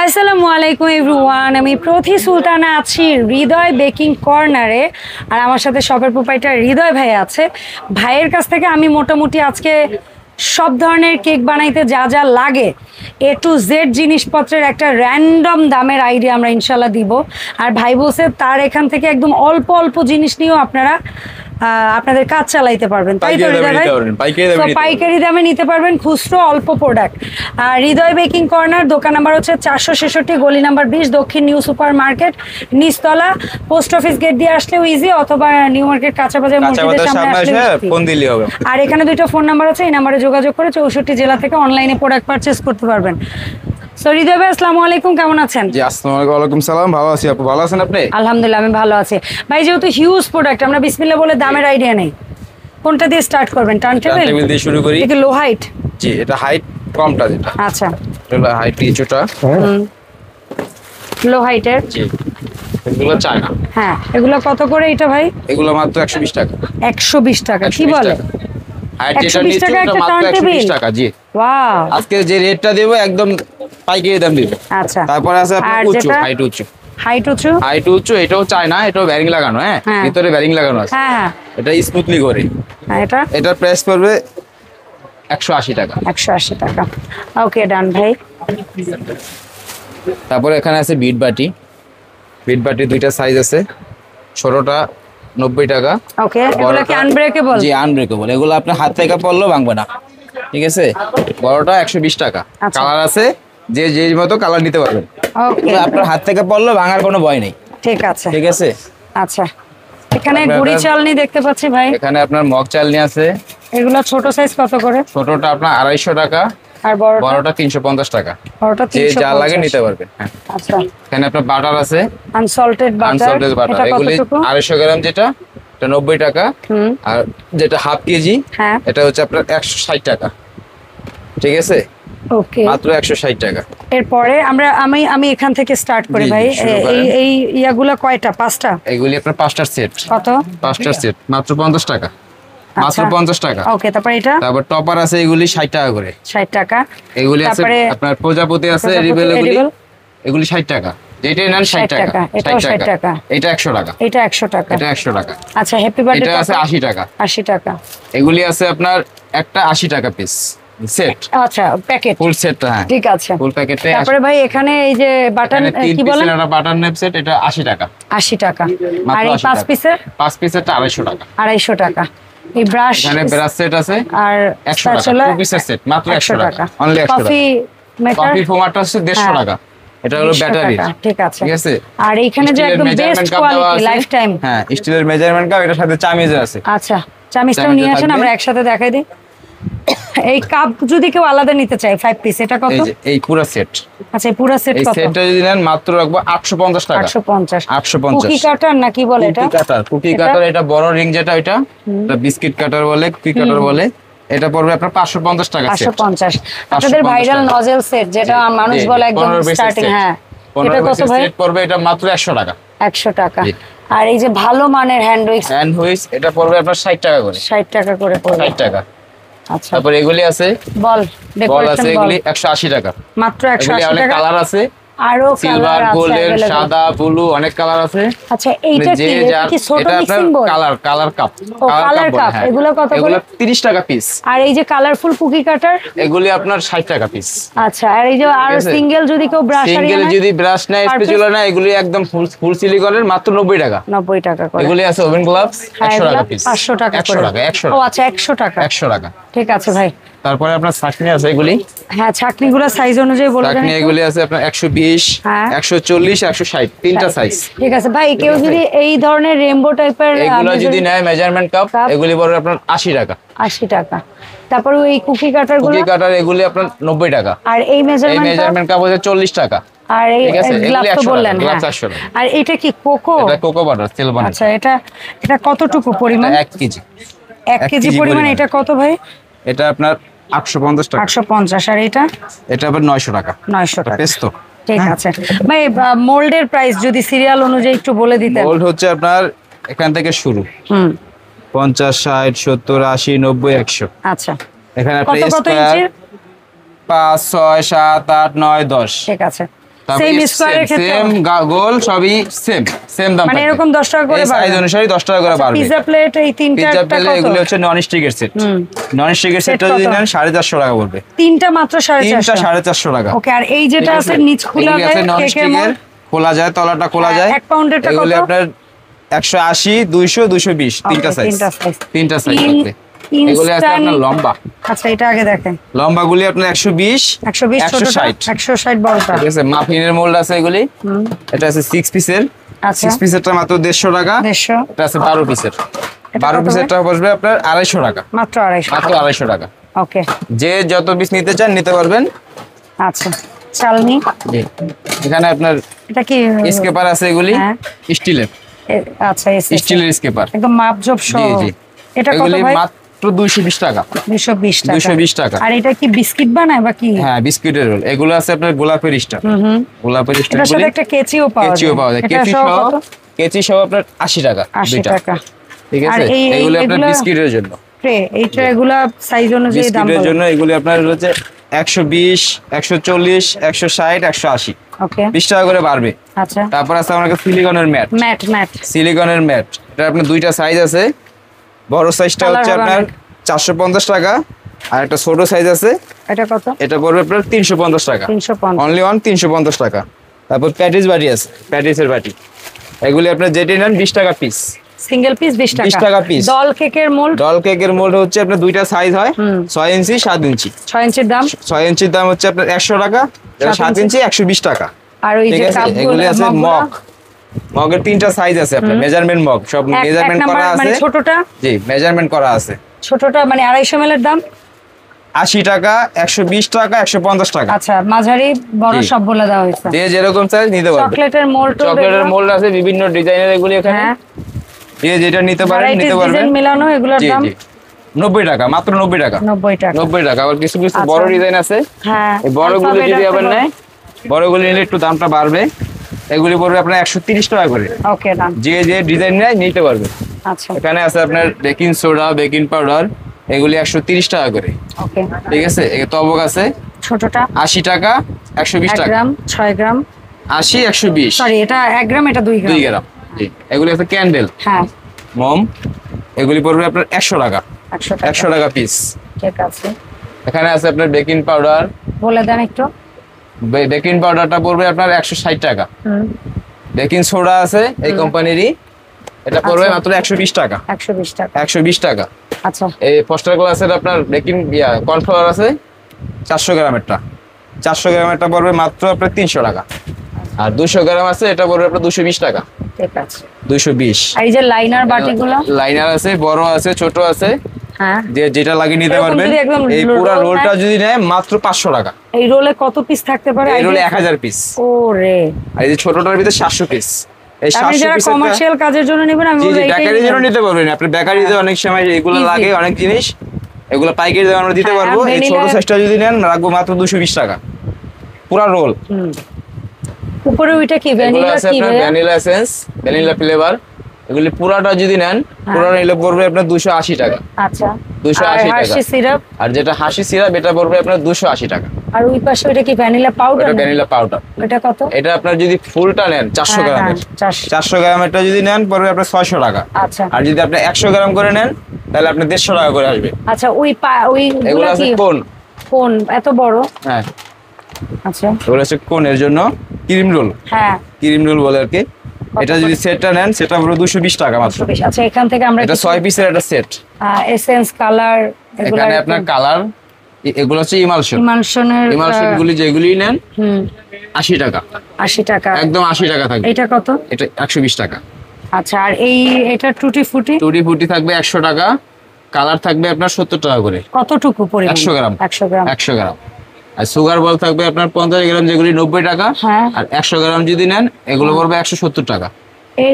আসসালামু আলাইকুম এভরিওয়ান, আমি প্রতি সুলতানা আছি হৃদয় বেকিং কর্নারে। আর আমার সাথে শপের প্রোপাইটার হৃদয় ভাই আছে। ভাইয়ের কাছ থেকে আমি মোটামুটি আজকে সব ধরনের কেক বানাইতে যা যা লাগে A to Z জিনিসপত্রের একটা র্যান্ডম দামের আইডিয়া আমরা ইনশাল্লাহ দিব। আর ভাই বলছে তার এখান থেকে একদম অল্প অল্প জিনিস নিয়েও আপনারা আপনাদের কাজ চালাইতে পারবেন, তাই তো হৃদয় ভাই? পাইকারি দামে নিতে পারবেন, খুচরো অল্প প্রোডাক্ট। আর হৃদয় বেকিং কর্নার দোকান নাম্বার হচ্ছে 466, গলি number 20, Dakshin new super market, নিচতলা, পোস্ট অফিস গেট দিয়ে আসলেও ইজি, অথবা নিউ মার্কেট কাঁচা বাজার মসজিদের সামনে আসলে ফোন দিলেই হবে। আর এখানে দুইটা ফোন নাম্বার আছে, এই নাম্বারে যোগাযোগ করে 64 জেলা থেকে অনলাইনে প্রোডাক্ট পারচেজ করতে পারবেন। হৃদয় ভাই আসসালামু আলাইকুম, কেমন আছেন? জি আসসালামু আলাইকুম সালাম, ভালো আছি আপু, ভালো আছেন আপনি? আলহামদুলিল্লাহ আমি ভালো আছি। ভাই যেহেতু হিউজ প্রোডাক্ট, আমরা বিসমিল্লাহ বলে দামের আইডিয়া নেই, কোনটা দিয়ে স্টার্ট করবেন? টার্ন টেবিল দিয়ে শুরু করি। এটা লো হাইট? জি এটা হাইট কমটা যেটা। আচ্ছা এটা হাইট কিছুটা লো হাইটের। জি এগুলো চায়না। হ্যাঁ এগুলো কত করে এটা ভাই? এগুলো মাত্র 120 টাকা। 120 টাকা? কি বলে? হাইট যেটা নিচে এটা মাত্র 120 টাকা। জি ওয়াও, আজকে যে রেটটা দেব একদম পাইকারি দাম দিব। আচ্ছা তারপরে আছে আপনার উঁচু, হাইট উঁচু। হাইট উঁচু এটাও চায়না, এটাও ব্যারিং লাগানো। হ্যাঁ ভিতরে ব্যারিং লাগানো আছে। হ্যাঁ এটা স্মুথলি করে। এটা এটার প্রাইস পড়বে 180 টাকা। 180 টাকা। ওকে ডান ভাই। তারপরে এখানে আছে বিট বাটি। বিট বাটি দুইটা সাইজ আছে, ছোটটা 90 টাকা। ওকে এগুলো কি আনব্রেকেবল? জি আনব্রেকেবল, এগুলো আপনি হাত থেকে পড়লেও ভাঙবে না, ঠিক আছে। বড়টা 120 টাকা। কালার আছে, যে যে মতো কালার নিতে পারবেন। ওকে আপনার হাত থেকে পড়লেও ভাঙার কোনো ভয় নেই। ঠিক আছে ঠিক আছে। আচ্ছা এখানে গুড়ি চালনি দেখতে পাচ্ছি ভাই। এখানে আপনার মগ চালনি আছে। এগুলো ছোট সাইজ কত করে? ছোটটা আপনার 250 টাকা আর বড়টা 350 টাকা। বড়টা 350, যে যা লাগে নিতে পারবেন। হ্যাঁ আচ্ছা এখানে আপনার বাটার আছে, আনসল্টেড বাটার। এগুলি 250 গ্রাম, যেটা এটা 90 টাকা। আর যেটা হাফ কেজি এটা হচ্ছে আপনার 160 টাকা। ঠিক আছে, ওকে মাত্র 160 টাকা। এরপরে আমি এখান থেকে স্টার্ট করি ভাই। এই ইয়াগুলো কয়টা? 5টা? এগুলি আপনার 5টার সেট। কত? 5টার সেট মাত্র 50 টাকা। মাত্র 50 টাকা। ওকে তারপর এটা? তারপর টপার আছে, এগুলি 60 টাকা করে। 60 টাকা। এগুলি আছে আপনার প্রজাপতি আছে, রিবেল, এগুলি 60 টাকা। যেটা নেন 60 টাকা। এটাও 60 টাকা। এটা 100 টাকা। এটা 100 টাকা। এটা 100 টাকা। আচ্ছা হ্যাপি বার্থডে এটা আছে 80 টাকা। 80 টাকা। এগুলি আছে আপনার একটা 80 টাকা পিস সেট। আচ্ছা প্যাকেট, ফুল সেটটা। হ্যাঁ ঠিক আছে, ফুল প্যাকেটে। তারপরে ভাই এখানে এই যে বাটন কি বলেন? এটা বাটন নেপ সেট, এটা 80 টাকা। 80 টাকা। আর এই 5 পিসের? 5 পিসেরটা 250 টাকা। 250 টাকা। এই ব্রাশ, এখানে ব্রাশ সেট আছে আর 100 টাকা। 2 পিসের সেট মাত্র 100 টাকা। অনলি 100 টাকা। কফি মেকার, কফি ফোমারটা হচ্ছে 150 টাকা। এটা হলো ব্যাটারি। ঠিক আছে, ঠিক আছে। আর এখানে যে একদম বেস্ট কোয়ালিটি লাইফ টাইম। হ্যাঁ স্টিলের মেজারমেন্ট কাপ, এটার সাথে চামিজ আছে। আচ্ছা চামিজটাও নিয়ে আসেন, আমরা একসাথে দেখাই দিই। এই কাপ যদি কেউ আলাদা নিতে চায় 5 পিস, এটা কত? এই পুরো সেট। আচ্ছা এই পুরো সেট কত? এই সেটটা যদি নেন মাত্র রাখবো 850 টাকা। 850। কুকি কাটার না কি বলে এটা? কুকি কাটার। এটা বড় রিং যেটা, এটা বিস্কিট কাটার বলে, কুকি কাটার বলে। এটা পড়বে আপনার 550 টাকা সেট। 550। আপনাদের ভাইরাল নজেল সেট যেটা মানুষ বলে একদম স্টার্টিং। হ্যাঁ এটা কত ভাই? সেট পড়বে এটা মাত্র 100 টাকা। 100 টাকা। আর এই যে ভালো মানের হ্যান্ড উইক্স, এটা পড়বে আপনার 60 টাকা করে। 60 টাকা করে পড়বে। 60 টাকা। আচ্ছা তারপর এগুলি আছে বল আছে, এগুলি 180 টাকা। মাত্র 180 অনেক টাকা। কালার আছে, আরো সিলভার, গোল্ডেন, সাদা, ব্লু, অনেক কালার আছে। আচ্ছা এইটা কি ছোট mixing bowl? Colour cup. Colour cup এগুলো কত করে? এগুলো 30 টাকা পিস। আর এই যে কালারফুল কুকি কাটার, এগুলি আপনার 60 টাকা পিস। আচ্ছা আর এই যে আর সিঙ্গেল যদি কেউ ব্রাশ নেয়, স্প্যাচুলা নেয়, এগুলি একদম ফুল সিলিকনের, মাত্র 90 টাকা। 90 টাকা করে। এগুলি আছে ওভেন গ্লাভস 100 টাকা পিস। 500 টাকা করে। 100 ও আচ্ছা 100 টাকা। 100 টাকা। ঠিক আছে ভাই। তারপরে আপনার ছাকনি আছে, এগুলি হ্যাঁ ছাকনিগুলো সাইজ অনুযায়ী বলে দেন। ছাকনি এগুলি আছে আপনার 120, 140, 160, তিনটা সাইজ। ঠিক আছে ভাই, কেউ যদি এই ধরনের রেইনবো টাইপের এগুলো যদি নেয় মেজারমেন্ট কাপ, এগুলি পড়বে আপনার 80 টাকা। 80 টাকা। তারপর ওই কুকি কাটারগুলো? কুকি কাটার এগুলি আপনার 90 টাকা। আর এই মেজারমেন্ট কাপ হচ্ছে 40 টাকা। আর এই গ্লাভ তো বললেন। আর এটা কি কোকো? এটা কোকো বাটার তেল বানানো। আচ্ছা এটা কতটুকু পরিমাণ? 1 কেজি। 1 কেজি পরিমাণ। এটা কত ভাই? এটা আপনার 850 টাকা। 850। আর এটা আবার 900 টাকা। 900 টাকা। পেস্তো। ঠিক আছে ভাই, মোল্ডের প্রাইস যদি সিরিয়াল অনুযায়ী একটু বলে দিতেন। মোল্ড হচ্ছে আপনার এখান থেকে শুরু, 50, 60, 70, 80, 90, 100। আচ্ছা এখানে কত ইঞ্চির? 5 6 7 8 9 10 ঠিক আছে সেম স্কয়ারের ক্ষেত্রে সেম গোল সবই সেম দাম মানে এরকম 10 টাকা করে সাইজ অনুসারে 10 টাকা করে বাড়বে পিজা প্লেট এই তিনটা পিজা কত প্লেট এগুলো হচ্ছে নন স্টিকের সেট নন স্টিকের সেটটা যদি নেন 450 টাকা পড়বে তিনটা মাত্র তিনটা 450 450 টাকা ওকে আর এই যেটা আছে নিচ খোলা যায় কেকের মোল্ড খোলা যায় তলাটা খোলা যায় 1 পাউন্ডেরটা কত এগুলো আপনার 180 200 220 তিনটা সাইজ তিনটা সাইজ থাকবে এগুলো আছে আপনার লম্বা আচ্ছা এটা আগে দেখেন লম্বাগুলি আপনার 120 120 160 বড়টা ঠিক আছে মাফিনের মোল্ড আছে এগুলি এটা আছে 6 পিসের আচ্ছা 6 পিসেরটা মাত্র 150 টাকা 150 এটা আছে 12 পিসের 12 পিসেরটা বসবে আপনার 250 টাকা মাত্র 250 মাত্র 250 টাকা ওকে যে যত পিস নিতে চান নিতে পারবেন আচ্ছা চালনি জি এখানে আপনার এটা কি স্কেপার আছে এগুলি স্টিলের আচ্ছা স্টিলের স্কেপার একদম মাপজোপ সহ জি জি এটা কত এগুলি ভাই মাত্র 220 টাকা 220 টাকা 220 টাকা আর এটা কি বিস্কিট বানায় বা কি হ্যাঁ বিস্কুটের রোল এগুলো আছে আপনার গোলাপের স্টার গোলাপের স্টার এটার সাথে একটা কেচিও পাওয়া যায় কেচি সহ কেচি সহ আপনার 80 টাকা 80 টাকা ঠিক আর আছে এই এগুলো আপনার বিস্কিটের জন্য ট্রে এই ট্রেগুলো সাইজ অনুযায়ী দাম বিস্কিটের জন্য এগুলো আপনার হচ্ছে 120 140 160 180 ওকে 20 টাকা করে বাড়বে আচ্ছা তারপর আছে আমাদের সিলিকনের ম্যাট ম্যাট সিলিকনের ম্যাট এটা আপনার দুইটা সাইজ আছে বড় সাইজটা হচ্ছে আপনার 450 টাকা আর একটা ছোট সাইজ আছে এটা কত এটা পড়বে আপনার 350 টাকা 350 অনলি 350 টাকা তারপর প্যাটিস বাটি আছে প্যাটিসের বাটি এগুলি আপনার যেটি নেন 20 টাকা পিস সিঙ্গেল পিস 20 টাকা 20 টাকা পিস ডল কেকের মোল্ড ডল কেকের মোল্ড হচ্ছে আপনার দুইটা সাইজ হয় 6 ইঞ্চি 7 ইঞ্চি 6 ইঞ্চির দাম 6 ইঞ্চির দাম হচ্ছে আপনার 100 টাকা 7 ইঞ্চি 120 টাকা আর ওই ঠিক যে আছে কাপগুলো এগুলি আছে মগের তিনটা সাইজ আছে আপনার মেজারমেন্ট মগ সব মেজারমেন্ট করা আছে মানে ছোটটা জি মেজারমেন্ট করা আছে ছোটটা মানে 250 ml এর দাম 80 টাকা 120 টাকা 150 টাকা আচ্ছা মাঝারি বড় সব বলে দেওয়া হয়েছে যে যেরকম সাইজ নিতে পারবেন চকলেটের মোল্ড চকলেটের মোল্ড আছে বিভিন্ন ডিজাইনের এগুলি এখানে যে যেটা নিতে পারেন নিতে পারবেন ডিজাইন মিলানো এগুলোর দাম 90 টাকা মাত্র 90 টাকা 90 টাকা আবার কিছু কিছু বড় ডিজাইন আছে হ্যাঁ এই বড়গুলো যদি আবার নেয় বড়গুলো নিলে একটু দামটা বাড়বে এগুলি পড়বে আপনার 130 টাকা করে ওকে না যে যে ডিজাইন নেয় নিতে পারবে আচ্ছা এখানে আছে আপনার বেকিং সোডা বেকিং পাউডার এগুলি 130 টাকা করে ওকে ঠিক আছে এই তবক আছে ছোটটা 80 টাকা 120 1 টাকা গ্রাম 6 গ্রাম 80 120 সরি এটা 1 গ্রাম এটা 2 গ্রাম 2 গ্রাম জি এগুলি আছে ক্যান্ডেল হ্যাঁ মোম এগুলি পড়বে আপনার 100 টাকা 100 টাকা 100 টাকা পিস ঠিক আছে এখানে আছে আপনার বেকিং পাউডার বলে দেন একটু বেকিং পাউডারটা পড়বে আপনার 160 টাকা বেকিং সোডা আছে এই কোম্পানিরই এটা পড়বে মাত্র 120 টাকা 120 টাকা 120 টাকা আচ্ছা এই পোস্টার গ্লাসের আপনার বেকিং কর্নফ্লাওয়ার আছে 400 গ্রামেরটা 400 গ্রামেরটা পড়বে মাত্র আপনার 300 টাকা আর 200 গ্রাম আছে এটা পড়বে আপনার 220 টাকা ঠিক আছে 220 আর এই যে লাইনার বাটিগুলো লাইনার আছে বড় আছে ছোট আছে হ্যাঁ যে যেটা লাগিয়ে নিতে এরকম পারবেন যদি একদম এই পুরো roll রোলটা নেয়? যদি নেয় মাত্র 500 টাকা এই রোলে কত পিস থাকতে পারে এই রোলে 1000 পিস ওরে আর এই যে ছোটটার ভিতরে 700 পিস এই আপনি 700 যারা পিস কমার্শিয়াল কাজের জন্য নেবেন আমি জি বলবো জি এটাই বেকারির জন্য নেবেন। নিতে পারবেন আপনি বেকারিতে অনেক সময় এগুলো Easy. লাগে অনেক জিনিস এগুলো পাইকারি দামে আমরা দিতে হ্যাঁ, পারবো এই ছোট vanilla- সাইজটা যদি নেন রাখবো মাত্র 220 টাকা পুরো রোল উপরে ওইটা কি এগুলো ভ্যানিলা আছে কি আপনার ভাইয়া? ভ্যানিলা এসেন্স ভ্যানিলা ফ্লেভার এগুলি পুরাটা যদি নেন পুরাটা নিলে পড়বে আপনার 280 টাকা আচ্ছা 280 টাকা। হার্শি সিরাপ আর যেটা হাসি সিরাপ এটা পড়বে আপনার 280 টাকা আর ওই পাশে ওইটা কি ভ্যানিলা পাউডার এটা ভ্যানিলা পাউডার এটা কত এটা আপনার যদি ফুলটা নেন 400 হ্যাঁ, গ্রামের 400 400 গ্রামেরটা যদি নেন পড়বে আপনার 600 টাকা আচ্ছা আর যদি আপনি 100 গ্রাম করে নেন তাহলে আপনি 150 টাকা করে আসবে আচ্ছা ওই ওই এগুলো আছে কি কোন কোন এত বড় হ্যাঁ আচ্ছা এগুলো হচ্ছে কোন এর জন্য ক্রিম রোল হ্যাঁ ক্রিম রোল বলে আর কি এটা যদি সেটটা নেন সেটা পুরো 220 টাকা মাত্র বেশ আচ্ছা এখান থেকে আমরা এটা 6 পিসের একটা সেট এসেন্স কালার এগুলো এখানে আপনার কালার এগুলো হচ্ছে ইমালশন ইমালশনের ইমালশন গুলি যেগুলি নেন 80 টাকা 80 টাকা একদম 80 টাকা থাকবে এটা কত এটা 120 টাকা আচ্ছা আর এই এটা টুটি ফুটি টুটি ফুটি থাকবে 100 টাকা কালার থাকবে আপনার 70 টাকা করে কতটুকু পরিমাণ 100 গ্রাম 100 গ্রাম 100 গ্রাম আর সুগার বল থাকবে আপনার 50 গ্রাম যেগুলি 90 টাকা হ্যাঁ আর 100 গ্রাম যদি নেন এগুলো পড়বে 170 টাকা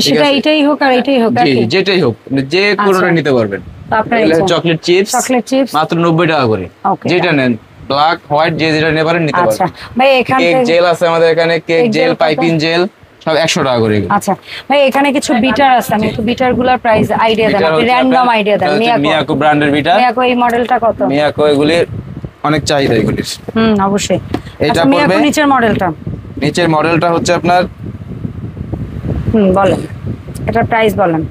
সেটা আছে। এটাই হোক আর এটাই হোক জি যেটাই হোক যে কোনোটা নিতে পারবেন তো আপনার চকলেট চিপস চকলেট চিপস মাত্র 90 টাকা করে Okay. যেটা নেন ব্ল্যাক হোয়াইট যে যেটা নিতে পারেন নিতে আচ্ছা পারবেন ভাই এখান কেক থেকে জেল আছে আমাদের এখানে কেক Cake জেল gel কত? পাইপিং জেল সব 100 টাকা করে এগুলো। আচ্ছা ভাই এখানে কিছু বিটার আছে আমি একটু বিটার গুলার প্রাইস আইডিয়া দেন এটা আপনি হচ্ছে র্যান্ডম আপনার- আইডিয়া দেন এটা হচ্ছে মিয়াকো মিয়াকো ব্র্যান্ডের বিটার মিয়াকো এই মডেলটা কত মিয়াকো এগুলি অনেক চাহিদা এগুলির। অবশ্যই। এটা আচ্ছা, মিয়াকো পড়বে নিচের মডেলটা। নিচের মডেলটা হচ্ছে আপনার বলেন, এটা প্রাইস বলেন।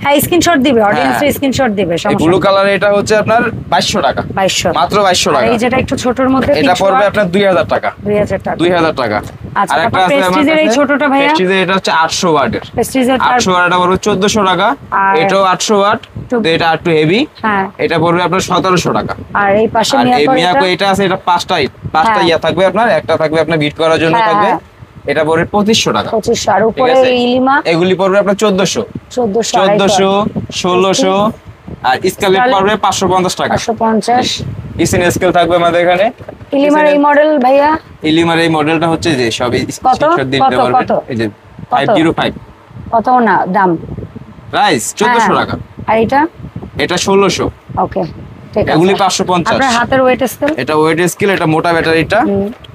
হ্যাঁ, স্ক্রিনশট দিবে, অডিয়েন্সে স্ক্রিনশট দিবে, এই সমস্যা ব্লু নেই। কালার, এটা হচ্ছে আপনার 2200 টাকা, 2200 মাত্র 2200 আর টাকা। এই যেটা একটু ছোটর মধ্যে এটা 300 পড়বে ওয়াট, আপনার 2000 টাকা, 2000 টাকা। 2000 টাকা। আচ্ছা, আর একটা তারপর আছে আমার প্রেস্টিজের এই কাছে, ছোটটা ভাইয়া? প্রেস্টিজের এটা হচ্ছে 800 ওয়াটের। প্রেস্টিজের 800 ওয়াট, এটা পড়বে 1400 টাকা। আর এটাও 800 ওয়াট, তো এটা একটু হেভি। হ্যাঁ, এটা পড়বে আপনার 1700 টাকা। আর এই পাশে আর এই মিয়াকো মিয়াকো এটা আছে, এটা পাঁচটা হ্যাঁ। ইয়া থাকবে আপনার, একটা থাকবে আপনার বিট করার জন্য হ্যাঁ, থাকবে। হ্যাঁ। এটা পড়বে 2500 টাকা। 2500, আর উপরে ঠিক আছে? ইলিমা এগুলি পড়বে আপনার 1400, 1400, 1600, আর স্কেলেট পড়বে 550 টাকা। 550। ইসিন স্কেল থাকবে আমাদের এখানে। ইলিমার এই মডেল ভাইয়া ইলিমার এই মডেলটা হচ্ছে যে সবই কত? কত? এই যে 505 কত না দাম? প্রাইস 1400 টাকা। আর এটা? এটা 1600। ওকে, ঠিক আছে। এগুলি 550। আপনার হাতের ওয়েট স্কেল? এটা ওয়েট স্কেল, এটা মোটা ব্যাটারিটা,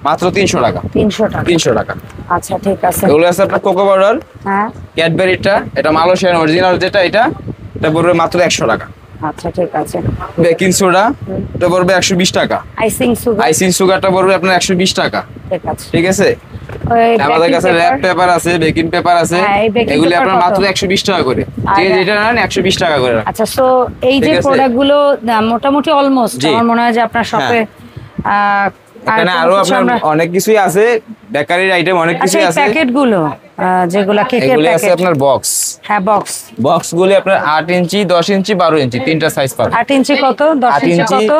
মাত্র 300 টাকা। 300 টাকা। 300 টাকা। আচ্ছা, ঠিক আছে। এগুলো আছে আপনার কোকো পাউডার, হ্যাঁ, ক্যাডবেরিটা, এটা মালয়েশিয়ান অরিজিনাল যেটা, এটা পড়বে মাত্র 100 টাকা। আচ্ছা, ঠিক আছে। বেকিং সোডা, এটা পড়বে 120 টাকা। Icing sugar? আইসিং সুগারটা পড়বে আপনার 120 টাকা। ঠিক আছে। ঠিক আছে। ওই আমাদের baking কাছে paper? র‍্যাপ পেপার আছে, বেকিং পেপার আছে, হ্যাঁ, এই baking এগুলি paper আপনার কত? মাত্র 120 টাকা করে। আর যে যেটা নেন 120 টাকা করে রাখেন। আচ্ছা, সো এই যে ঠিক আছে? প্রোডাক্টগুলো মোটামুটি অলমোস্ট জি। আমার মনে হয় যে আপনার শপে এখানে আরো আপনার অনেক কিছুই আছে, বেকারির আইটেম অনেক আচ্ছা, কিছুই এই আছে। প্যাকেটগুলো যেগুলা কেকের এগুলি আছে প্যাকেট, আপনার বক্স। হ্যাঁ বক্স। বক্সগুলি আপনার 8 ইঞ্চি, 10 ইঞ্চি, 12 ইঞ্চি, তিনটা সাইজ পাবেন। 8 ইঞ্চি কত, 10 8 ইঞ্চি ইঞ্চি কত?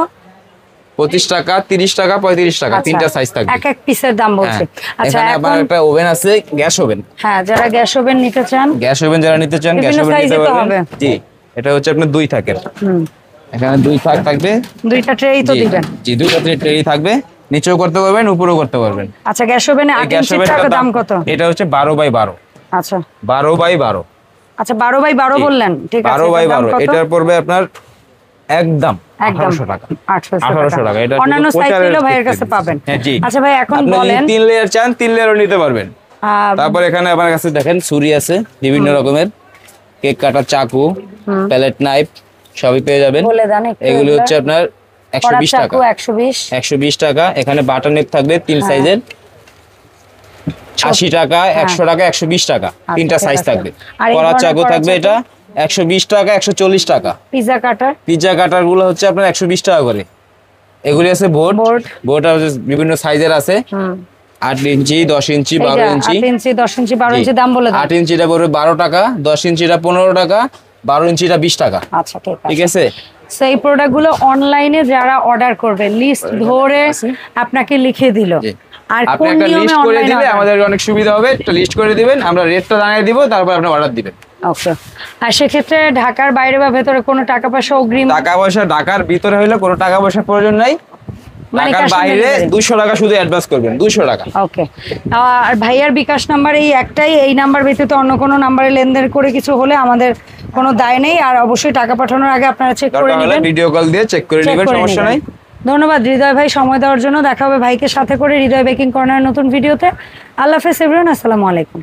25 টাকা, 30 টাকা, 35 টাকা, আচ্ছা, তিনটা সাইজ থাকবে। এক এক পিসের দাম বলছে। হ্যাঁ। আচ্ছা, এখানে আবার এখন একটা ওভেন আছে, গ্যাস ওভেন। হ্যাঁ, যারা গ্যাস ওভেন নিতে চান, গ্যাস ওভেন যারা নিতে চান, গ্যাস বিভিন্ন ওভেন নিতে size-এ তো পারবেন। হবে। জি, এটা হচ্ছে আপনার 2 থাকের। এখানে 2 থাক থাকবে। দুইটা ট্রেই তো জি, দিবেন। জি, 2টা ট্রে থাকবে, নিচেও করতে পারবেন, উপরেও করতে পারবেন। আচ্ছা, গ্যাস ওভেনে এই 8 গ্যাস ইঞ্চির ওভেনটার দাম কত? এটা হচ্ছে 12x12। আচ্ছা, 12x12। আচ্ছা, 12x12 বললেন, ঠিক আছে। 12x12, এটার পড়বে আপনার একদম একদম 1800 টাকা। 1800 টাকা। এটা অন্যান্য শুধু সাইজ প্রচারের নিলেও ভাইয়ের ক্ষেত্রে কাছে পাবেন। হ্যাঁ, জি। আচ্ছা ভাই, এখন আপনি যদি বলেন 3 লেয়ার চান, 3 লেয়ারও নিতে পারবেন। তারপর এখানে আমার কাছে দেখেন ছুরি আছে বিভিন্ন রকমের, কেক কাটার চাকু, প্যালেট নাইফ সবই পেয়ে যাবেন। বলে দেন একটু। এগুলো হচ্ছে আপনার 120 টাকা। 120। 120 টাকা। এখানে বাটার নেপ থাকবে 3 সাইজের, 80 টাকা, 100 টাকা, 120 টাকা, তিনটা ঠিক সাইজ আছে। থাকবে। আর এই কড়া ধরনের চাকু কড়া থাকবে চাকু? এটা 120 টাকা, 140 টাকা। পিজা কাটার? পিজ্জা কাটার গুলো হচ্ছে আপনার 120 টাকা করে। এগুলি আছে বোর্ড। বোর্ড বিভিন্ন সাইজের আছে, 8 ইঞ্চি, 10 ইঞ্চি, 12 ইঞ্চি। 8 ইঞ্চি, 10 ইঞ্চি, 12 ইঞ্চি দাম বলে দেন। 8 ইঞ্চিটা পড়বে 12 টাকা, 10 ইঞ্চিটা 15 টাকা, 12 ইঞ্চিটা 20 টাকা। আচ্ছা, ঠিক আছে। সো এই প্রোডাক্টগুলো অনলাইনে যারা অর্ডার করবে, লিস্ট ধরে আপনাকে লিখে দিল, জি। আর আপনি কোন একটা নিয়মে লিস্ট করে অনলাইনে দিলে আমাদের অনেক সুবিধা হবে। একটা লিস্ট করে দিবেন, আমরা রেটটা জানিয়ে দিব, তারপর আপনি অর্ডার দিবেন। ওকে। আর সেক্ষেত্রে ঢাকার বাইরে বা ভেতরে কোনো টাকা পয়সা অগ্রিম? টাকা পয়সা ঢাকার ভিতরে হইলে কোনো টাকা পয়সার প্রয়োজন নাই। মানে ঢাকার cash on বাইরে delivery? 200 টাকা শুধু অ্যাডভান্স করবেন, 200 টাকা। ওকে। আর ভাইয়ার বিকাশ নাম্বার এই একটাই, এই নাম্বার ব্যতীত অন্য কোনো নাম্বারে লেনদেন করে কিছু হলে আমাদের কোনো দায় নেই। আর অবশ্যই টাকা পাঠানোর আগে আপনারা চেক করে দরকার হলে নেবেন, ভিডিও কল দিয়ে চেক করে নেবেন, সমস্যা নাই। ধন্যবাদ হৃদয় ভাই সময় দেওয়ার জন্য। দেখা হবে ভাইকে সাথে করে হৃদয় বেকিং কর্নার নতুন ভিডিওতে। আল্লাহ হাফেজ এভরিওয়ান, আসসালামু আলাইকুম।